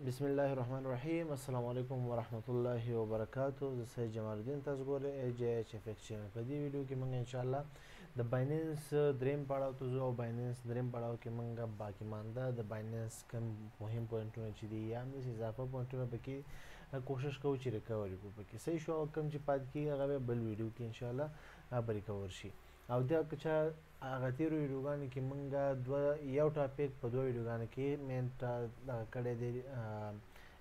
بسم الله الرحمن الرحیم. السلام علیکم ورحمت الله وبرکاتو. زه سید جمال الدین، تاسو ګورئ ای جی ایچ اف ایکس چینل. په دې ویډیو کې موږ ان شاء الله د بایننس دریم پړاو ته ځو او بایننس دریم پړاو کې موږ باقی مانده د بایننس کم مهم پوینټونه چې دي یا هم اضافه پوینټونه پکې کوشش کوو چې ریکوري کړو پکې صحیح شو، او کم چې پاتې کېږي هغه بل ویډیو کې ان شاء الله به ریکور شي. او دا که چا هغه تیرو ویډیوګانو کې موږ یو ټاپک په دوه ویډیوګانو کې مین کړی دی،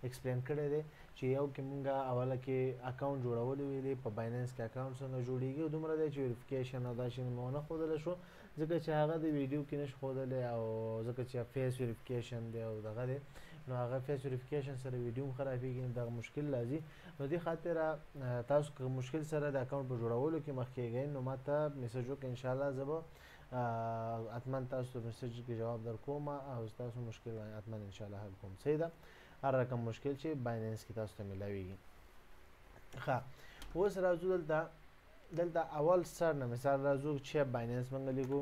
ایکسپلین کړی دی چې یو کې موږ اوله کې اکاونټ جوړول ویلي په بایننس کې اکاونټ څنګه جوړیږي، دومره دی چې ویریفیکیشن او دا شی مو نه ښودلی شو ځکه چې هغه د ویډیو کې نشو ښودلی، او ځکه چې فیس ویریفیکیشن دی او دغه دی نو هغه فیس ویریفیکیشن سره ویډیو هم خرابېږي، دغه مشکل راځي. نو دې خاطر تاسو که مشکل سره د اکاونټ په جوړولو کې مخ کېږئ نو ماته میسج وکړئ، انشاءالله زه به حتما تاسو ته میسج کې جواب درکوم او ستاسو مشکل باندې حتما انشاءالله حل کوم. صحیح ده، هر رقم مشکل چې بایننس کې تاسو ته ملاویږي. ښه، اوس راځو دلته اول سر نه مثال راځو چې بایننس موږ لیکو.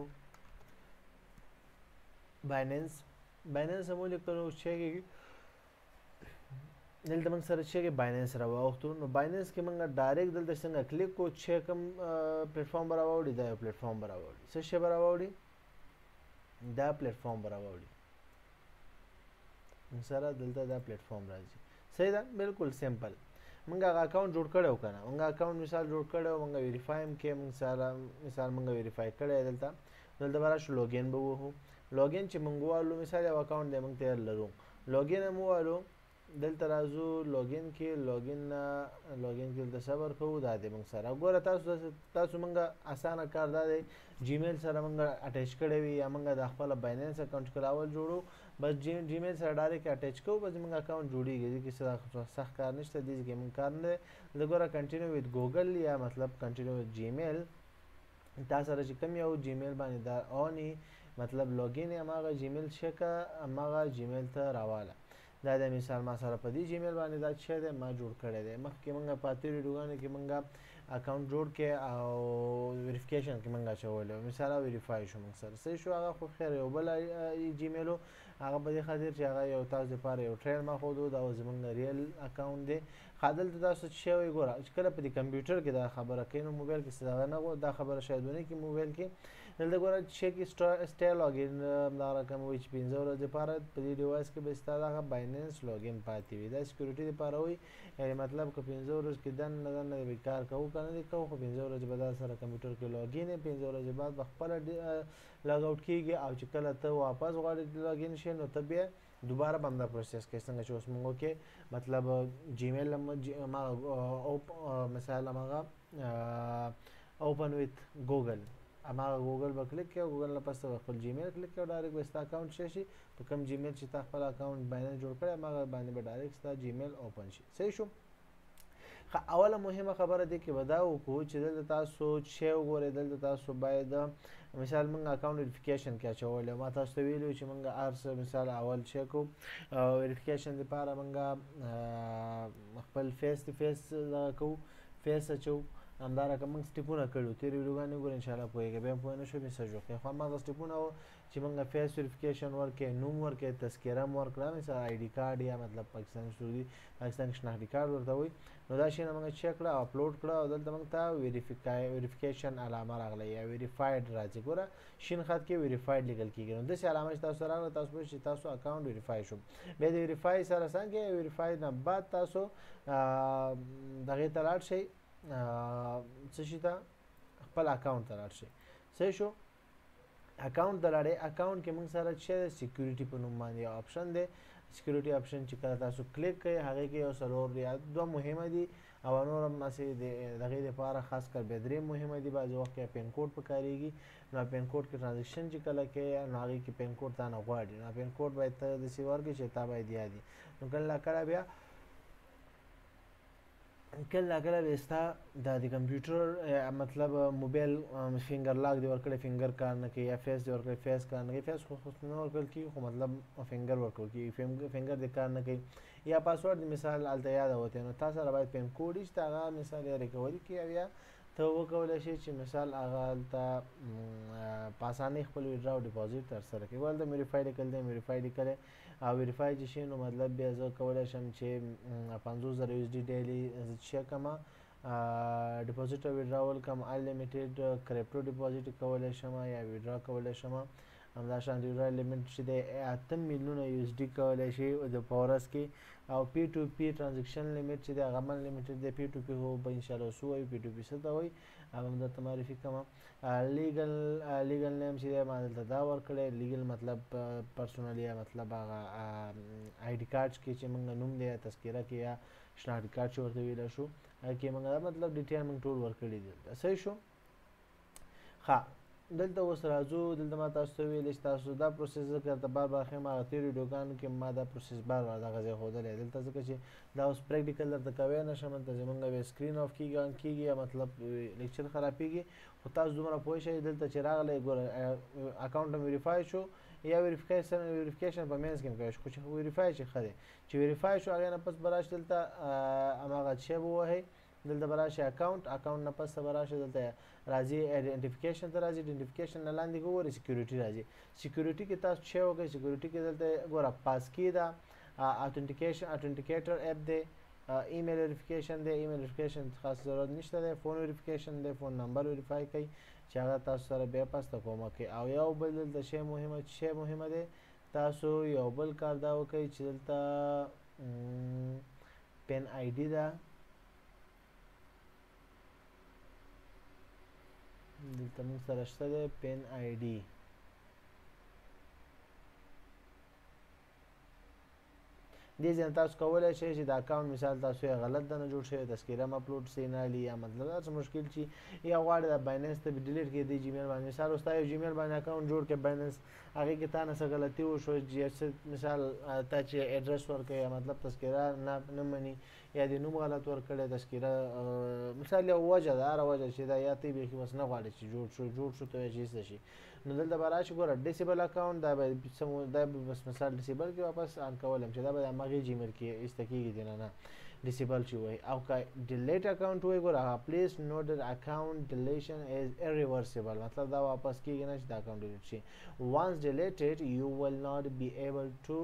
بایننس مو لیکلو چې دلته موږ سره چې بایننس راوختو، نو بایننس کې موږ ډایرکټ دلته څنګه کلیک کو چې کوم پلیټفارم به راوړي، دا یو پلیټفارم به راوړي. څه شی به راوړي؟ دا پلیټفارم به راوړي. موږ سره دلته دا پلیټفارم راځي. صحیح ده، بالکل سمپل. موږ هغه اکاونټ جوړ کړو کنه، موږ اکاونټ مثال جوړ کړو، موږ ویریفای هم کې موږ سره مثال موږ ویریفای کړی دلته به راشو لاګین به ووهو. لاګین چې موږ والو مثال یو اکاونټ دی موږ تیار لرو، لاګین هم ووالو. دلته راځو لاګین کې لاګین کې دلته صبر کوو، دا دی موږ سره ګوره تاسو موږ اسانه کار دا دی جیمیل سره موږ اټیچ کړی وي یا موږ د خپل بایننس اکاونټ کراول جوړو، بس جیمیل سره ډایرکټ اټیچ کوو، بس موږ اکاونټ جوړیږي. دې کې سخت کار نشته، دې کې موږ کار نه دی. ګوره کنټینیو وذ ګوګل یا مطلب کنټینیو وذ جیمیل، تاسو سره چې کوم یو جیمیل باندې دا اونی مطلب لاګین هماغه جیمیل شکه هماغه جیمیل ته راواله. دا د مثال ما سره په دې جیمیل باندې دا چې دی ما جوړ کړی دی. مخکې موږ په تیرو ویډیوګانو کې موږ اکاونټ جوړ کې او ویریفیکیشن کې موږ اچولی مثال ویریفای شو موږ سره صحیح شو. هغه خو خیر یو بل جیمیلو، هغه په دې خاطر چې هغه یو تاسو لپاره یو ټریل ما ښودو، دا زموږ ریل اکاونټ دی. دلته تاسو چې وایي ګوره چې کله په دې کمپیوټر کې دا خبره کوي نو موبایل کې څه نه دا خبره شاید ونه کړي موبایل کې. دلته ګوره چې کې سټای لاګین دا رقم وایي چې 15 ورځې لپاره په دې ډیوایس کې به ستا دغه بایننس لاګین پاتې وي. دا سکیورټي لپاره وایي، یعنې مطلب که 15 ورځې کې دننه به کار کوو که نه دی کوو، خو 15 ورځې به دا سره کمپیوټر کې لاګین یې، 15 ورځې بعد به خپله لاګ آوټ کېږي، او چې کله ته واپس غواړې لاګین شې نو ته بیا دوباره به همدا پروسس کوي څنګه چې اوس موږ کې مطلب جیمیل مثال هماغه اوپن ویت ګوګل، هماغه ګوګل به کلیک کړې، ګوګل نه پس به خپل جیمیل کلیک کړې، ډایرکټ به ستا اکاونټ شي په کوم جیمیل چې تا خپل اکاونټ بایننس جوړ کړی هماغه باندې به ډایرکټ ستا جیمیل اوپن شي. صحیح شو. اوله مهمه خبره دی کې به دا وکړو چې دلته تاسو چې وګورئ دلته تاسو باید مثال موږ اکاونټ ویریفیکیشن کې اچولی، ما تاسو ته ویلي چې موږ هر څه مثال اول چې کوو ویریفیکیشن لپاره موږ خپل فیس ټو فیس کوو، فیس اچوو، همدارنګه موږ سټیپونه کړي وو تېرې ویډیوګانې ګورئ انشاءالله پوهېږئ، بیا هم پوه نه شوئ میسج وکړئ. خو هماغه سټیپونه وو چې موږ فیس ویریفیکیشن ورکړئ، نوم ورکړئ، تذکره م ورکړه، مثال آی ډي کارډ یا مطلب پاکستاني شناختي کارډ ورته وایي، نو دا شیونه موږ چیک کړه او اپلوډ کړه، او دلته موږ ته ویریفیکیشن علامه راغله یا ویریفاید راځي. ګوره شین خط کې ویریفاید لیکل کېږي، نو داسې علامه چې تاسو راغله تاسو پوه چې تاسو اکاونټ ویریفای شو. بیا د ویریفای سره څنګه ویریفای نه بعد تاسو دغې ته لاړ شئ، څه شي ته خپل اکاونټ ته لاړ شئ. صحیح شو. اکاونټ ته لاړئ، اکاونټ کې موږ سره چې سیکیورټي په نوم باندې یو آپشن دی، سیکیورټي آپشن چې کله تاسو کلیک کوئ هغې کې یو څلور یا دوه مهمه دي او نور هم هسې د هغې دپاره خاص کر بیا درې مهمه دي. بعضې وخت کې پین کوډ پکارېږي، نو پین کوډ کې ټرانزیکشن چې کله کوې نو هغې کې پین کوډ تا نه غواړي، نو پین کوډ باید ته داسې ورکړې چې تا باید یاد وي. نو کله ناکله بیا به ستا د کمپیوټر مطلب موبایل فینګر لاک دی ورکړی، فینګر کار نه کوي، یا فیس دی ورکړی فیس کار نه کوي، فیس خو نه ورکول کېږي خو مطلب فینګر ورکول کېږي، فینګر دی کار نه کوي، یا پاسورډ دی مثال هلته یاده وتی، نو تا سره باید پین کوډ وي چې هغه مثال یا ریکوري کړي او یا ته وکولی شې چې مثال هغه هلته په اسانۍ خپل ویډرا او ډپازیټ ترسره کړي. ولته ویریفای لیکل دی، ویریفای لیکلی او ویریفای چې شي نو مطلب بیا زه کولی شم چې 50,000 USD ډیلی چه کمه ډیپوزیټ او ویډراول کوم انلیمیټډ کریپټو ډیپوزیټ کولی شم یا ویډرا کولی شم همداشان ویډرا لیمټ چې دی 8 میلیونه USD کولی شي د په ورځ کې او پی ټو پی ټرانزیکشن لیمټ چې دی هغه هم انلیمیټډ دی پی ټو پی خو به انشاءالله څه وایي پی ټو پی څه ته وایي هغه هم درته معرفي کوم لیګل نیم چې دی ما دلته دا ورکړی لیګل مطلب پرسونل یا مطلب هغه آی ډي کارډ کې چې موږ نوم دی یا تذکره کې یا شناخت کارت چې ورته ویلی شو هغه کې موږ دا مطلب ډیټیل موږ ټول ورکړي دي دلته صحیح شو ښه دلته اوس راځو دلته ما تاسو ته ویلې چې تاسو دا پروسس زه درته بار بار ښیم هغه تېرو ویډیوګانو کې ما دا پروسس بار بار دغه ځای ښودلی دلته ځکه چې دا اوس پریکټیکل درته کوی نه شم دلته زموږ بیا سکرین آف کېږي یا مطلب لیکچر خرابېږي خو تاسو دومره پوه شئ دلته چې راغلی ګوره اکاونټ هم ویریفای شو یا ویریفیکیشن په منځ کې هم کولی شو خو چې ویریفای چې ښه دی چې ویریفای شو هغې نه پس به راشي دلته هماغه شی به ووهئ دلته به راشي اکاونټ نه پس به راشي دلته راځي آیډنټیفیکیشن ته راځي آیډنټیفیکیشن نه لاندې ګورئ سیکیورټي راځي سیکیورټي کې تاسو چې وکړئ سیکیورټي کې دلته ګوره پاسکی ده اټنټیکیټر اپ دی ایمیل ویریفیکیشن دی ایمیل ویریفیکیشن خاص ضرورت نشته دی فون ویریفیکیشن دی فون نمبر ویریفای کوي چې هغه تاسو سره بیا پس ته کومک کوي او یو بل دلته شی مهمه دی تاسو یو بل کار دا وکړئ چې دلته پین آی ډي ده دلته موږ سره شته دی پین آی ډي دې ځای تاسو کولی شئ چې د اکاونټ مثال تاسو یې غلط دنه جوړ شوی تذکره هم اپلوډ سي نه علي یا مطلب دا څه مشکل چې یا غواړئ د بایننس ته ډیلیټ کړئ د جیمیل باندې مثال اوس تا یو جیمیل باندې اکاونټ جوړ کړئ بایننس هغې کې تا نه څه غلطي وشوه مثال تا چې ایډرس ورکړئ یا مطلب تذکره نه مني یا د نوم غلط ورکړی تذکره مثال یو وجه ده هره وجه چې دا یا تی بیخي بس نه غواړي چې جوړ شو ته چې ایسته شي نو دلته به راشي ګوره ډیسیبل اکاونټ دا به بس مثال ډیسیبل کې واپس آن کولی چې دا به د همغې جیمیل کې ایسته کېږي دی نه ډیسیبل چې وایي او که ډیلیټ اکاونټ وایي ګوره هغه پلیس نوټډ اکاونټ ډیلیشن از irreversible مطلب دا واپس کېږي نه چې دا اکاونټ ډیلیټ شي once deleted you will not be able to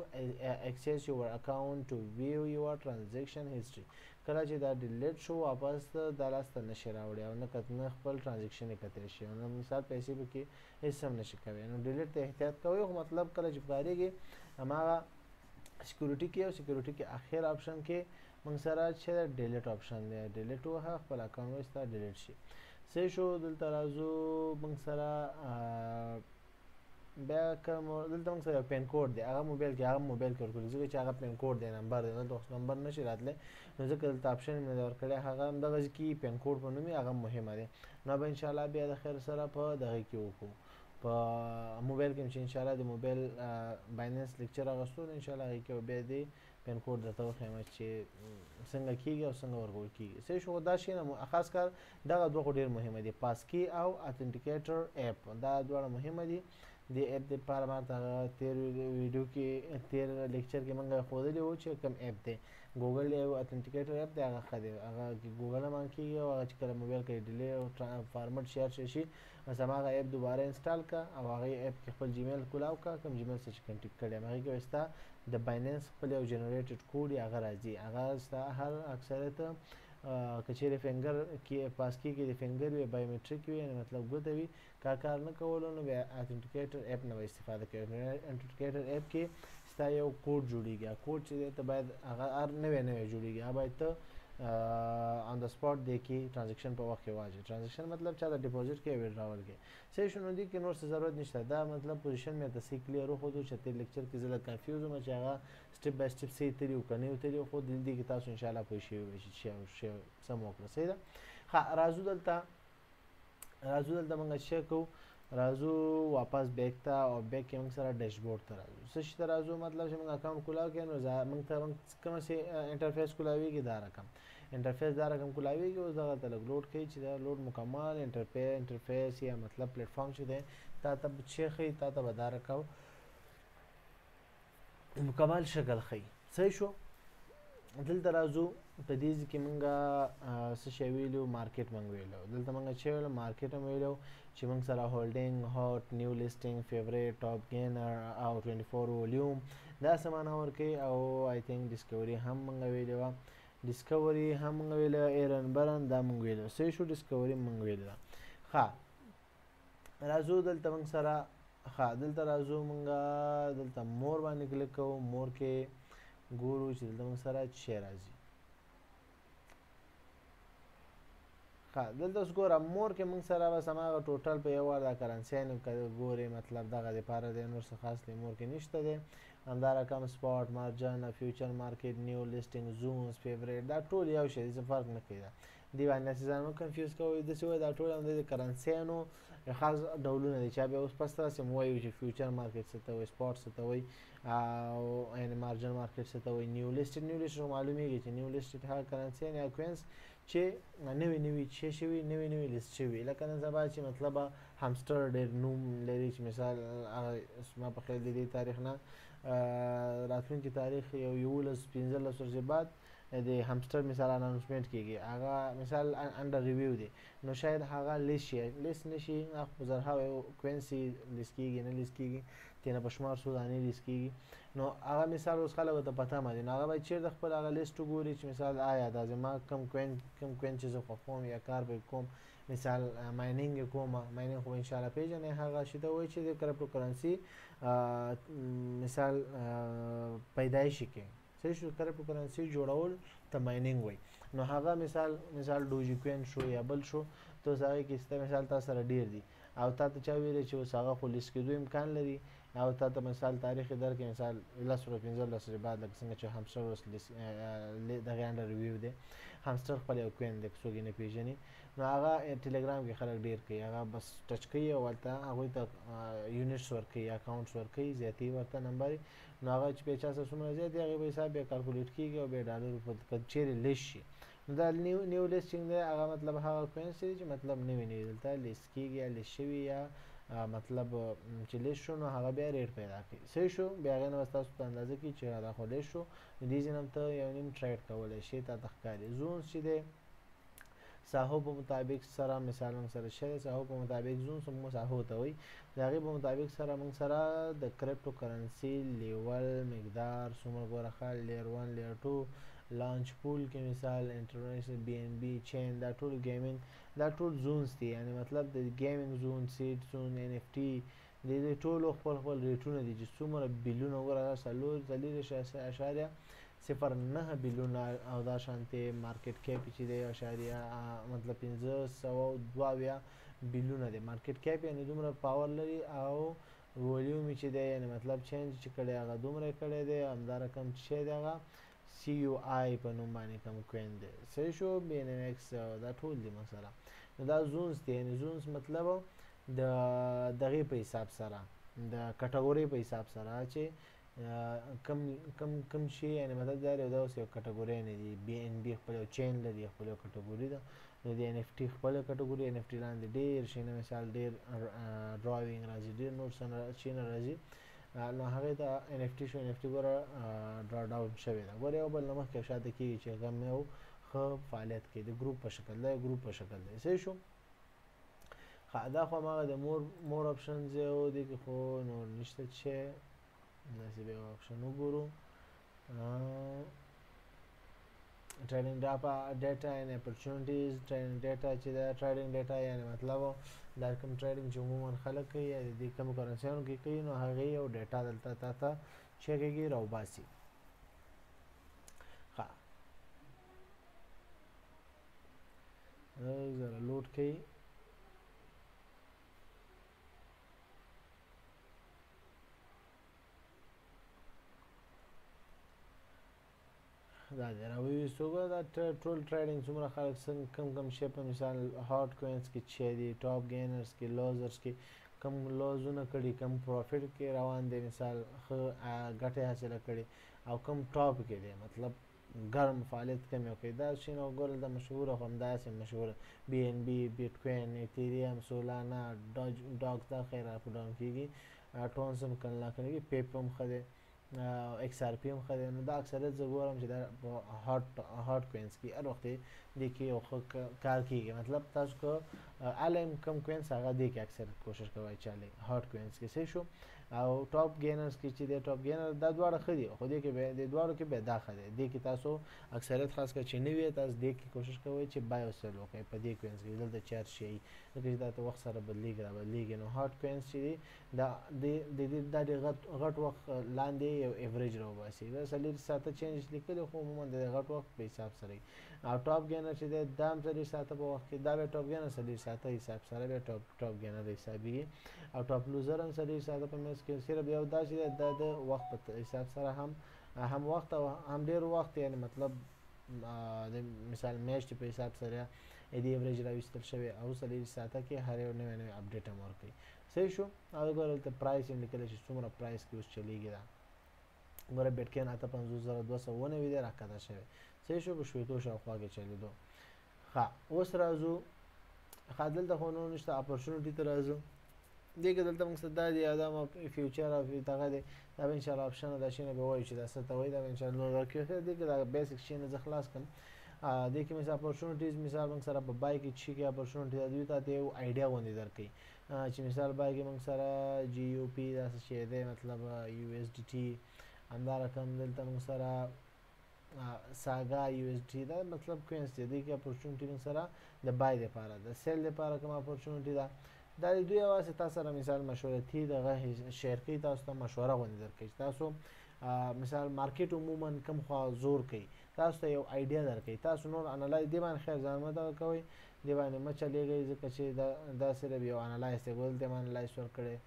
access your account to view your transaction history کله چې دا ډیلیټ شو واپس دا لاسته نشي راوړی او نه خپل ټرانزیکشن یې کتلی شي نو مثال پیسې به کې هېڅ هم نشي کوی نو ډیلیټ ته احتیاط کوئ خو مطلب کله چې کارېږي هماغه سیکیورټي کې او سیکیورټي کې اخر آپشن کې موږ سره چې ډیلیټ آپشن دی ډیلیټ ووهه خپل اکاونټ وایسته ډیلیټ شي صحیح شو دلته راځو موږ سره بیا کوم دلته موږ سره پین کوډ دی هغه موبایل کې ورکړي ځکه چې هغه پین کوډ دی نمبر دی دلته اوس نمبر نشي راتلی نو ځکه دلته آپشن مې نه ورکړی هغه همدغسې کې پین کوډ په نوم هغه مهمه دی نو به انشاءالله بیا د خیر سره په دغې کې وکړو په موبایل کې چې انشاءالله د موبایل بایننس لیکچر اخیستو نو انشاءالله هغې کې به بیا د پین کوډ درته وښیم چې څنګه کېږي او څنګه ورکول کېږي صحیح شو دا شی نه خاص کار دغه دوه خو ډېر مهمه دي پاسکي او اتنټیکیټر اپ دا دواړه مهمه دي د اپ دپاره ما ته هغه تېر ویډیو کې تېر لیکچر کې موږ ښودلی وو چې کوم اپ دی ګوګل یو اتنټیکیټر اپ دی هغه ښه دی هغه ګوګل هم کېږي او هغه چې کله موبایل کې ډیلی او فارمټ شیر شي بس هماغه اپ دوباره انسټال کړه او هغې اپ کې خپل جیمیل کولاو کړه کوم جیمیل څه چې کنټیکټ کړی یم هغې کې به ستا د بایننس خپل یو جنریټډ کوډ هغه راځي هغه ستا هر اکثریت که چیرې فنګر کې پاسکي کې د فنګر وي بایومیټریک وي مطلب ګوته وي کار نه کولو نو بیا اتنټیکیټر اپ نه به استفاده کوي اتنټیکیټر اپ کې ستا یو کوډ جوړېږي کوډ چې دی ته باید هغه هر نوی جوړېږي هغه باید ته آن د سپاټ دی کې ټرانزیکشن په وخت کې واچوي ټرانزیکشن مطلب چا ته ډیپوزیټ کې ویډراول کې صحیح شو نو دې کې نور څه ضرورت نشته دا مطلب پوزیشن مې ته صحیح کلیر وښودو چې تېر لیکچر کې زه لږ کنفیوز وم چې هغه سټپ بای سټپ صحیح تلي وو که نه وو تلي خو دې کې تاسو انشاءالله پوه شوي وئ چې سم وکړه صحیح ده ښه راځو دلته موږ څه کوو راځو واپس بیک ته او بیک کې موږ سره ډیشبورډ ته راځو څه شي ته راځو مطلب چې موږ اکاونټ کولاو کړو نو موږ ته کومه سي انټرفیس کولاویږي دا رقم انټرفیس دا رقم کولاویږي اوس دغه ته لږ لوډ کوي چې دا لوډ مکمل انټرفیس یا مطلب پلیټفارم چې دی تا ته چې ښیي تا ته به دا رقم مکمل شکل ښیي صحیح شو دلته راځو په دې کې مونږه څه شی ویلو مارکیټ مونږ ویلو دلته مونږ چې ویلو مارکیټ هم ویلو چې مونږ سره هولډینګ هاټ نیو لیسټینګ فیوریټ ټاپ گینر او 24 ولیوم دا سمانه ورکوي او آی تھنک ډسکوري هم مونږ ویلې وه ډسکوري هم مونږ ویله ایرن برن دا مونږ ویلو صحیح شو ډسکوري مونږ ویله ښه راځو دلته مونږ سره ښه دلته راځو مونږه دلته مور باندې کلیک کوو مور کې ګورو چې دلته مونږ سره څه راځي ښه دلته اوس ګوره مور کې مونږ سره بس هماغه ټوټل په یو وار دا کرنسیانې ګورې مطلب دغه دپاره دی نور څه خاص دی مور کې نشته دی همدا رقم سپاټ مارجن فیوچر مارکیټ نیو لیسټینګ زونز فیوریټ دا ټول یو شی دی څه فرق نه کوي دا دې باندې هسې ځان مه کنفیوز کوئ داسې وایي دا ټول هم د کرنسیانو خاص ډولونه دي چا بیا اوس پس تاسې مو وایو چې فیوچر مارکیټ څه ته وایي سپاټ څه ته وایي او یعنې مارجن مارکیټ څه ته وایي نیو لیسټډ معلومیږي چې نیو لیسټډ هغه کرنسیان یا کوینس چې نوې څه شوي نوې لیست شوي لکه نن سبا چې مطلب همسټر ډېر نوم لري چې مثال ما په خیال د دې تاریخ نه راتلونکي تاریخ یو 15 ورځې بعد د همسټر مثال اناونسمنت کیږي هغه مثال انډر ریویو دی نو شاید هغه لیست نشي په زرهاوو کوینسي لیست کیږي نه لیست کیږي تینه په شمار څو دانې لیست کیږي نو هغه مثال اوس خلکو ته پته مده نو هغه باید چیرته خپل هغه لیست وګوري چې مثال آیا دا زما کم کوین چې زه خوښوم یا کار به کوم مثال ماینینګ کوم ماینینګ خو ان شاء الله پیژنې هغه شی ته وایي چې د کرپټو کرنسي مثال پیدایشي کې صحیح شو کرپټو کرنسي جوړول ته ماینینګ وایي نو هغه مثال دوجی کوین شو یا بل شو ته اوس هغې کې ستا مثال تا سره ډېر دي او تا ته چا ویلی چې اوس هغه خو لیست کېدو امکان لري او تا ته مثال تاریخ یې درکړي مثال 10 ورځې 15 ورځې بعد لکه څنګه چې همسټر اوس دغې انډر ریویو دی همسټر خپل یو کوین دی که څوک یې نه پېژني نو هغه ټیلیګرام کې خلک ډېر کوي هغه بس ټچ کوي او هلته هغوی ته یونټس ورکوي اکاونټس ورکوي زیاتوي ورته نمبر نو هغه چې بیا چا سره څومره زیات دی هغې په حساب بیا کالکولیټ کېږي او بیا ډالرو په چیرې لیست شي نو دا نیو لیسټینګ دی هغه مطلب هغه کوینس دی چې مطلب نوي دلته لیست کېږي یا لیست شوي یا مطلب چې لیست شو نو هغه بیا ریټ پیدا کوي صحیح شو بیا هغې نه به ستاسو ته اندازه کړي چې دا خو لیست شو نو دې ځای نه هم ته یو نیم ټریډ کولی شې تا ته ښکاري زونز چې دی ساحو په مطابق سره مثال موږ سره شوی ساحو په مطابق زونز موږ ساحو ته وایي د هغې په مطابق سره موږ سره د کرپټو کرنسي لیول مقدار څومره ګوره ښه لیر 1 لیر 2 لانچ پول کې مثال انټرنیشنل بی ان بی چین دا ټول گیمینګ دا ټول زونز دي یعنی مطلب د گیمینګ زون سیډ زون ان اف ټي د دې ټولو خپل ریټونه دي چې څومره بیلونه وګوره 0.09 بیلیونه او دا شانتې مارکیټ کیپ چې دی اشاریه مطلب 502 بیلیونه دی مارکیټ کیپ یعنی دومره پاور لري او ولیوم چې دی یعنی مطلب چینج چې کړی هغه دومره کړی دی همدا رقم چې دی هغه سی یو آی په نوم باندې کوم کوین دی صحیح شو بی ان ایکس دا ټول دي مثلا نو دا زونز دی یعنی زونز مطلب د دغې په حساب سره د کټګورۍ په حساب سره چې کم شي یعنی مطلب دا یو داسې یو کټګورۍ نه دي بی ان بي خپل یو چین لري خپل یو کټګوري ده نو د ان اف ټي خپله کټګوري ان اف ټي لاندې ډېر شیونه مثال ډېر ډراوینګ راځي ډېر نور څه شیونه راځي نو هغې ته ان اف ټي شو ان اف ټي ګوره ډرا ډاون شوې ده ګوره یو بل نه مخکې شاته کېږي چې هغه یو ښه فعالیت کوي د ګروپ په شکل دا یو ګروپ په شکل دی صحیح شو دا خو هماغه د مور اپشنز یو دي کې خو نور نشته چې داسې به یو اپشن وګورو ټریډینګ ډیټا اینډ اپورچونټیز ټریډینګ ډیټا چې دا ټریډینګ ډیټا یعنی مطلب دا کوم ټریډینګ چې عموما خلک کوي یا د کوم کرنسیانو کې کوي نو هغې یو ډیټا دلته تا ته چې کېږي راوباسي ښه زره لوډ کوي دا دی راویستو دا ټول ټریډینګ څومره خلک څنګه کم شی په مثال هاټ کوینس کې چې دي ټاپ گینرز کې لوزرز کې کم لوزونه کړي کم پروفیټ کې روان دي مثال ښه ګټې حاصله کړي او کم ټاپ کې دی مطلب ګرم فعالیت کم یو کوي دا شی نو ګوره د مشهوره خو همداسې مشهوره بی ان بي بیټ کوین ایتیریم سولانا ډاګ دا خیر اپ ډاون کېږي ټونس هم کله کېږي پیپ هم ښه دی ایکس آر پی هم ښه دی. نو دا اکثریت زه ګورم چې دا په هاټ کوینز کې هر وخت دې کې یو ښه کار کېږي. مطلب تاسو که اعلی کم کوینز هغه دې کې اکثریت کوشش کوئ چالي هاټ کوینز کې صحیح شو. او ټاپ گینرز کې چې د ټاپ گینر دا دواړه ښه دي، خو دې کې به د دواړو کې به دا ښه دی. دې کې تاسو اکثریت خاص کر چې نه وي تاسو دې کې کوشش کوئ چې بای او سیل وکړئ په دې کوینز کې. دلته چارج شي ځکه چې دا ته وخت سره بدلېږي را بدلېږي. نو هاټ کوینز چې دي دا د غټ وخت لاندې یو ایوریج راوباسي. دا 40 ساعته چینج لیکلی خو عموما د غټ وخت په حساب سره. او ټاپ گینر چې دی دا هم 40 ساعته په وخت کې دا به ټاپ گینر 40 ساعته حساب سره به ټاپ گینر حسابي. او ټاپ لوزر هم 40 ساعته په میس کې صرف یو دا چې د وخت په حساب سره هم وخت او هم ډیر وخت، یعنی مطلب د مثال میاشتې په حساب سره د ایوریج راوستل شوی او 40 ساعته کې هر یو نوی اپډیټ هم ورکوي صحیح شو. او ګورئ ته پرایس یې لیکلی چې څومره پرایس کې اوس چلیږي. دا ګوره بیټکوین 58,290 دی راکښته شوی صحیح شو، په شپېتو شاوخوا کې چلېدو. ښه اوس راځو ښه دلته خو نور نشته، اپورچونټي ته راځو. دې کې دلته موږ څه دا دی یا دا فیوچر او دغه دی دا به انشاءالله آپشن دا شی نه به وایو چې دا څه ته وایي، دا به انشاءالله ورکوي. دې کې دا بیسک شی نه زه خلاص کړم. دې کې مثال اپورچونټیز مثال موږ سره په بای کې چې کې اپورچونټي دا دوی ته یو آیډیا غوندې درکوي چې مثال بای کې موږ سره جی یو پی دا څه شی دی مطلب یو ایس ډي ټي، همدا رقم دلته موږ سره ساګا یو ایس ډي دا مطلب کوینز دی. دې کې اپورچونټي موږ سره د بای لپاره د سیل لپاره کوم اپورچونټي ده دا د دوی واسطه تاسو سره مثال مشورتي دغه شیر کوي، تاسو ته مشوره غوندې درکوي. تاسو مثال مارکیټ عموما کم خوا زور کوي، تاسو ته یو آیډیا درکوي. تاسو نور انالایز دی باندې خیر ځان مه دغه کوئ، دی باندې مه چلېږئ ځکه چې دا صرف یو انالایز دی. ګول ته انالایز ورکړی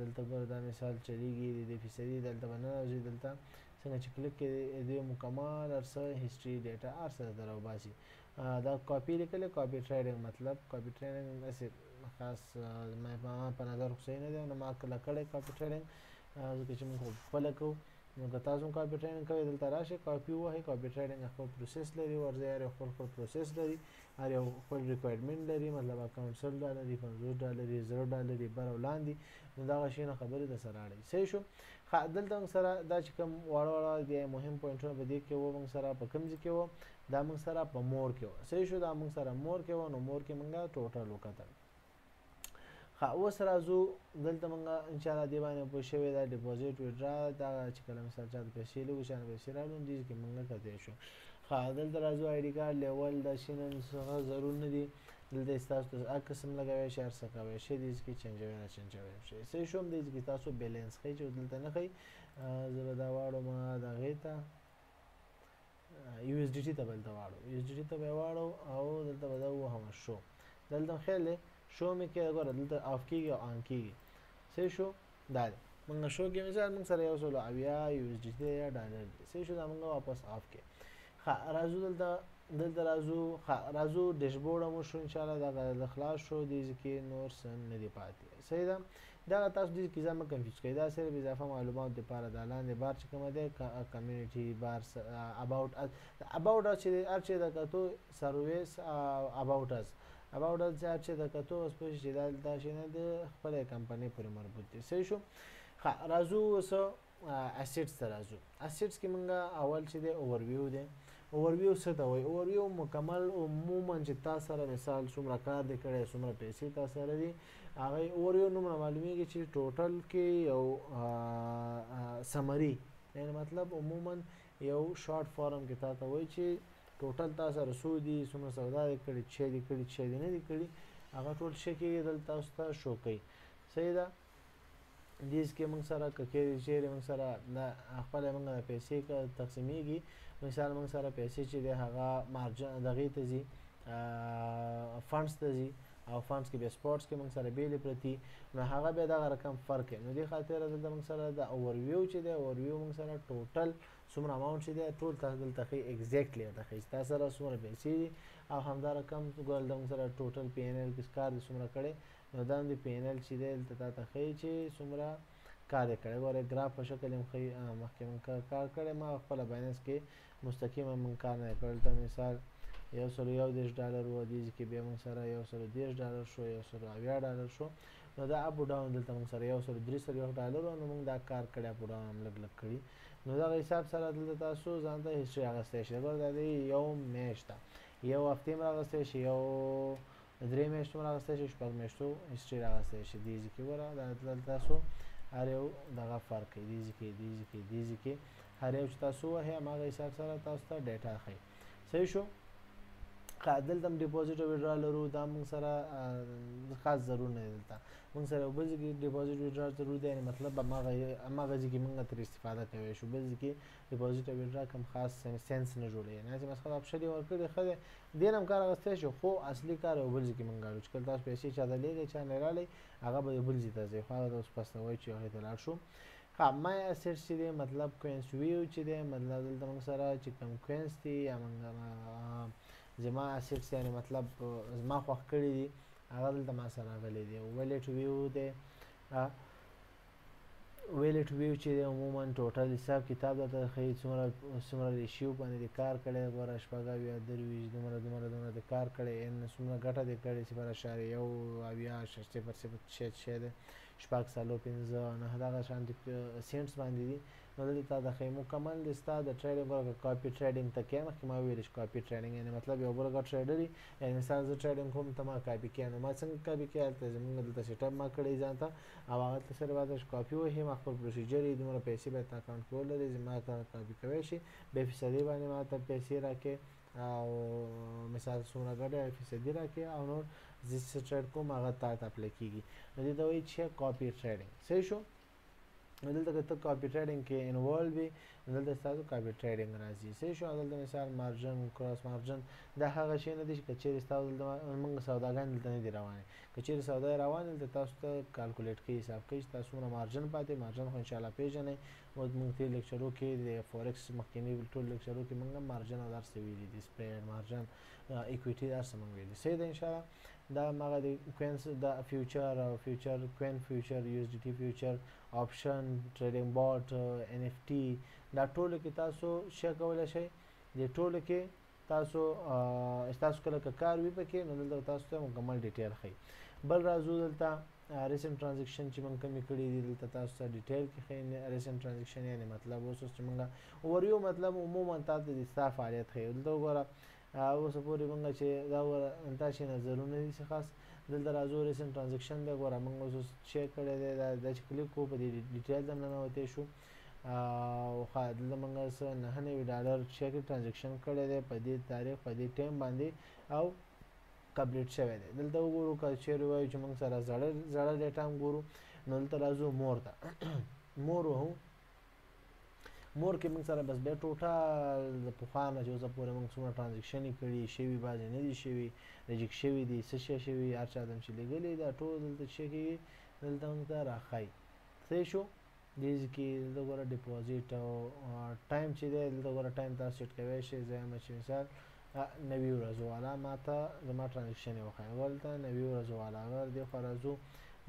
دلته ګوره دا مثال چلیږي د فیصدي دلته به نه راځي. دلته څنګه چې کلیک کې د مکمل هر څه هسټري ډیټا هر څه در وباسي. دا کاپي لیکلی کاپي ټریډینګ مطلب کاپي ټریډینګ داسې خاص ما په نظر خو صحیح نه دی، نو ما کله کړی کاپي ټریډینګ ځکه چې موږ خو خپله کوو. نو که تاسو هم کاپي ټریډینګ کوئ دلته راشئ کاپي ووهئ. کاپي ټریډینګ خپل پروسس لري، ورځئ هر یو خپل پروسس لري، هر یو خپل ریکوایرمنټ لري. مطلب اکاونټ $100 $50 $0 بر او لاندې، نو دغه شی نه خبرې د سره اړوي صحیح شو. ښه دلته موږ سره دا چې کوم واړه د مهم پوینټونه په دې کې وو موږ سره په کوم ځای کې وو دا موږ سره په مور کې وو صحیح شو. دا موږ سره مور کې وو، نو مور کې موږ ټوټل وکتل. ښه اوس راځو دلته موږ انشاءالله دې باندې پوه شوي دا ډیپوزیټ ویډرا دغه چې کله مثال چاته پیسې لږ چا نه پیسې راوړو دې کې موږ کتلی شو. ښه دلته راځو آی ډي کارډ لیول دا شي نن څخه ضرور نه دي. دلته ستاسو ته هر قسم لګوی شي هر څه کوی شي دې کې چینجوی نه چینجوی شي صحیح شو. دې کې تاسو بیلنس ښیي چې دلته نه ښیي. زه به دا واړم د هغې ته یو ایس ډي ټي ته به دلته واړو، یو ایس ډي ټي ته به یې واړو او دلته به دا ووهم شو. دلته خیال دی شو مې کې ګوره دلته آف کېږي او آن کېږي صحیح شو. دا دی موږ شو کې مثال موږ سره 180 یو ایس ډي ټي یا ډالر دی صحیح شو. دا موږ واپس آف کې. ښه راځو دلته راځو ډیشبورډ هم وشو انشاءالله دا خلاص شو. دې کې نور څه نه دی پاتې صحیح ده. دغه تاسو دې کې ځان مه کنفیوز کړئ، دا صرف اضافه معلومات دپاره د لاندې بار چې کومه دی کمیونټي بار اباوټ اس چې هر چې د کتو سرویس اباوټ اس هر چې د کتو اوس پوه شي چې دا شی نه د خپلې کمپنۍ پورې مربوط دی صحیح شو. ښه راځو اوس اسیټس ته راځو. اسیټس کې موږ اول چې دی اوورویو دی. اوورویو څه ته وایي؟ اوورویو مکمل عموما چې تا سره مثال څومره کار دی کړی څومره پیسې تا سره دي هغه اوورویو نومره معلومیږي چې ټوټل کې یو سمري یعنی مطلب عموما یو شارټ فارم کې تا ته وایي چې ټوټل تا سره څو دي څومره سودا دی کړي څه دي کړي څه دي نه دي کړي هغه ټول شی کې دلته تاسو ته شو کوي صحیح ده. دې کې موږ سره که چیرې موږ سره خپله موږ پیسې تقسیمیږي مثال موږ سره پیسې چې دی هغه مارجن دغې ته ځي فنډس ته ځي او فنډس کې بیا سپورټس کې موږ سره بیلې پرتي نو هغه بیا دغه رقم فرق کوي. نو دې خاطر دلته موږ سره د اوورویو چې دی اوورویو موږ سره ټوټل څومره اماونټ چې دی ټول تاسو دلته ښیي ایګزیکټلی درته ښیي چې تاسو سره څومره پیسې دي او همدا رقم ګول د موږ سره ټوټل پی ان ایل کې کار دی څومره کړی نو دا د پی ان ایل چې دی دلته تا ته ښیي چې څومره کار یې کړی. ګوره ګراف په شکل یې ښیي مخکې موږ کار کړی ما خپله بایننس کې مستقیمه موږ کار نه دی کړی. دلته مثال $111 و دې کې بیا موږ سره $110 شو $170 شو نو دا اپ ډاون دلته موږ سره 1.3 ډالر نو موږ دا کار کړی اپ ډاون هم لږ کړی نو دا حساب سره دلته تاسو ځان ته هیستوري اغستی شئ دا د یو میاشت ده یو هفتې هم راغستی شي یو 3 میاشتو هم راغستی شي 6 میاشتو هیستوري راغستی شي دې ځای کې ګوره دا دلته تاسو هر یو دغه فرق کوي دې ځای کې هر یو چې تاسو وهئ هماغه حساب سره تاسو ته ډیټا ښیي صحیح شو دلته هم ډیپوزیټ او ویډرا لرو دا موږ سره خاص ضرور نه دی دلته موږ سره یو بل ځای کې ډیپوزیټ ویډرا ضرور دی یعنې مطلب هماغه ځای کې موږ ترې استفاده کولی شو بل ځای کې ډیپوزیټ او ویډرا کوم خاص سینس نه جوړوي یعنې هسې مسخره آپشن یې ورکړی ښه دی دې نه هم کار اخیستی شو خو اصلي کار یو بل ځای کې موږ غواړو چې کله تاسو پیسې چا ته لیږئ چا نه راړئ هغه به یو بل ځای ته ځئ خو هغه ته اوس پسته وایي چې هغې ته لاړ شو مای اسیټس چې دی مطلب کوینس ویو چې دی مطلب دلته موږ سره چې کوم کوینس دي یا موږ زما اسیټس یعنې مطلب زما خوښ کړي دي هغه دلته ما سره راغلی دی ویلیټ ویو دی ویلیټ ویو چې دی عموما ټوټل حساب کتاب درته ښیي څومره ریشیو باندې دې کار کړی ګوره شپږ اویا درویشت دومره دې کار کړی څومره ګټه دې کړې 0.1 دی شپږ څلور پنځه نهه دغه شانتې سینټس باندې دي نو دلته تا د ښیي مکمل دی ستا د ټریډینګ ګوره که کاپي ټریډینګ ته کیې مخکې ما ویلې چې کاپي ټریډینګ یعنې مطلب یو بل ګډ ټریډر وي یعنې مثال زه ټریډینګ کوم ته ما کاپي کیې نو ما څنګه کاپي کیې هلته زموږ دلته سیټ اپ ما کړی ځان ته او هغه ته صرف هلته چې کاپي وهي ما خپل پروسیجر یې دومره پیسې باید تا اکاونټ کې ولري زما ته کاپي کوی شي بې فیصدۍ باندې ما ته پیسې راکړې او مثال څومره ګټه فیصدي راکړې او نور زه څه ټریډ کوم هغه تا ته اپلی کېږي نو دې ته وایي چې کاپي ټریډینګ صحیح شو نو دلته که ته کاپي ټریډینګ کې انوالو وي نو دلته ستاسو کاپي ټریډینګ راځي صحیح شو دلته مثال مارجن کراس مارجن دا هغه شی نه دی چې که چیرې ستاسو دلته موږ سوداګانې دلته نه دي روانې که چیرې سودا یې روانې دلته تاسو ته کالکولیټ کوي حساب کوي چې تاسو څومره مارجن پاتې مارجن خو انشاءالله پېژنئ موږ تېر لیکچرو کې د فورکس مخکیني ټول لیکچرو کې موږ مارجن او دا هر څه ویلي دي سپریډ مارجن اکویټي دا هر څه موږ ویلي صحیح ده انشاءالله دا هغه د کوینس دا فیوچر او فیوچر کوین فیوچر یو اس ډي ټي فیوچر آپشن ټریډینګ بوټ ان اف ټي دا ټولو کې تاسو شی کولی شئ دې ټولو کې تاسو کله که کار وي پکې نو دلته تاسو ته مکمل ډیټیل ښیي بل راځو دلته ریسنټ ټرانزیکشن چې موږ کمې کړي دي دلته تاسو ته ډیټیل کې ښیي ریسنټ ټرانزیکشن یعنې مطلب اوس چې موږ اوریو مطلب عموما تا ته د ستا فعالیت ښیي دلته وګوره اوسه پورې موږ چې دا وګوره تا چې نظرونه دي څه خاص دلته راځو ریسنټ ټرانزیکشن دی ګوره موږ اوس چیک کړی دی دا چې کلیک کوو په دې ډیټیل ته ننوتی شو او دلته موږ څه 9 ډالر چیک ټرانزیکشن کړی دی په دې تاریخ په دې ټایم باندې او کمپلیټ شوی دی دلته وګورو که چیرې وایو چې موږ سره زړه ډیټا هم ګورو نو دلته راځو مور ته مور وهو مور کې موږ سره بس بیا ټوټل د پخوا نه چې اوسه پورې موږ څومره ټرانزیکشن یې کړي شوي بعضې نه دي شوي ریجیکټ شوي دي څه شی شوي هر چا ته هم چې لېږلي دا ټول دلته چې کېږي دلته موږ ته راښایي صحیح شو دې ځای کې دلته ګوره ډیپوزیټ او ټایم چې دی دلته ګوره ټایم تاسو سیټ کوی شئ زه یم چې مثال 90 ورځو والا ما ته زما ټرانزیکشن یې وښایي دلته 90 ورځو والا اگر دې خوا راځو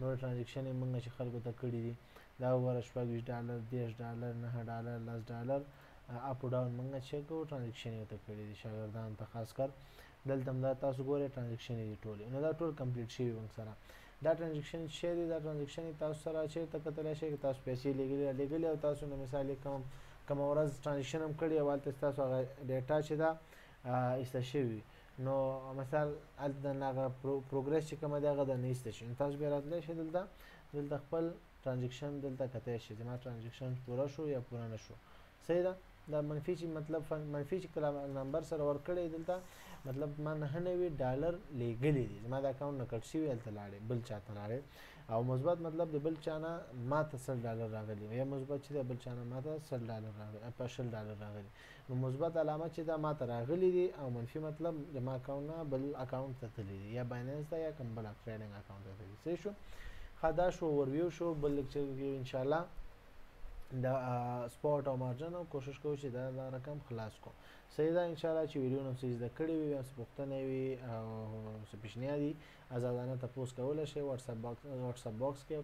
نور ټرانزیکشن یې موږ چې خلکو ته کړي دي دا وګوره 26 ډالر 10 ډالر 9 ډالر 10 ډالر اپ او ډاون موږ چیک کوو ټرانزیکشن یې ورته کړي دي شاګردانو ته خاص کر دلته هم دا تاسو ګورئ ټرانزیکشن یې دي ټولې نو دا ټول کمپلیټ شوي موږ سره دا ټرانزیکشن شی دی دا ټرانزیکشن تاسو سره چېرته کتلی شئ که تاسو پیسې لېږلي او تاسو نه مثال یې کومه ورځ ټرانزیکشن هم کړي او هلته ستاسو هغه ډیټا چې ده ایسته شوي نو مثال هلته د هغه پروګرس چې کومه دی هغه د نه ایسته شي نو تاسو بیا راتلی شئ دلته خپل ټرانزیکشن دلته کتی شي زما ټرانزیکشن پوره شو یا پوره نه شو صحیح ده دا منفي چې مطلب منفي چې کله نمبر سره ورکړی دلته مطلب ما 99 ډالر لیږلي دي زما د اکاونټ نه کټ شوي هلته لاړې بل چا ته لاړې او مثبت مطلب د بل چا نه ما ته 100 ډالر راغلي یا مثبت چې د بل چا نه ما ته 100 ډالر راغلي په 100 ډالر راغلي نو مثبت علامه چې دا ما ته راغلي دي او منفي مطلب د ما اکاونټ نه بل اکاونټ ته تللي دي یا بایننس ته یا کوم بل ټریډینګ اکاونټ ته تللي صحیح شو دا شو اورویو شو بل لیکچر کې انشاءالله دا سپورټ او مارجن او کوشش کوو چې دا رقم خلاص کو صحیح ده انشاءالله چې ویډیو نو څه زده کړې وي یا څه پوښتنې وي او څه پیشنهاد دي ازادانه تپوس کولی شئ واتساپ باکس کې او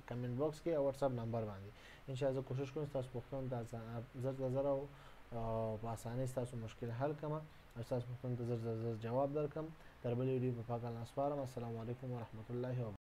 کمنټ باکس کې او واتساپ نمبر باندې انشاءالله زه کوشش کوم ستاسو پوښتنو ته زر او په اسانۍ ستاسو مشکل حل کړم او ستاسو پوښتنو ته زر جواب درکړم تر بلې ویډیو په پاک الله سپارم السلام علیکم ورحمة الله وبرکاته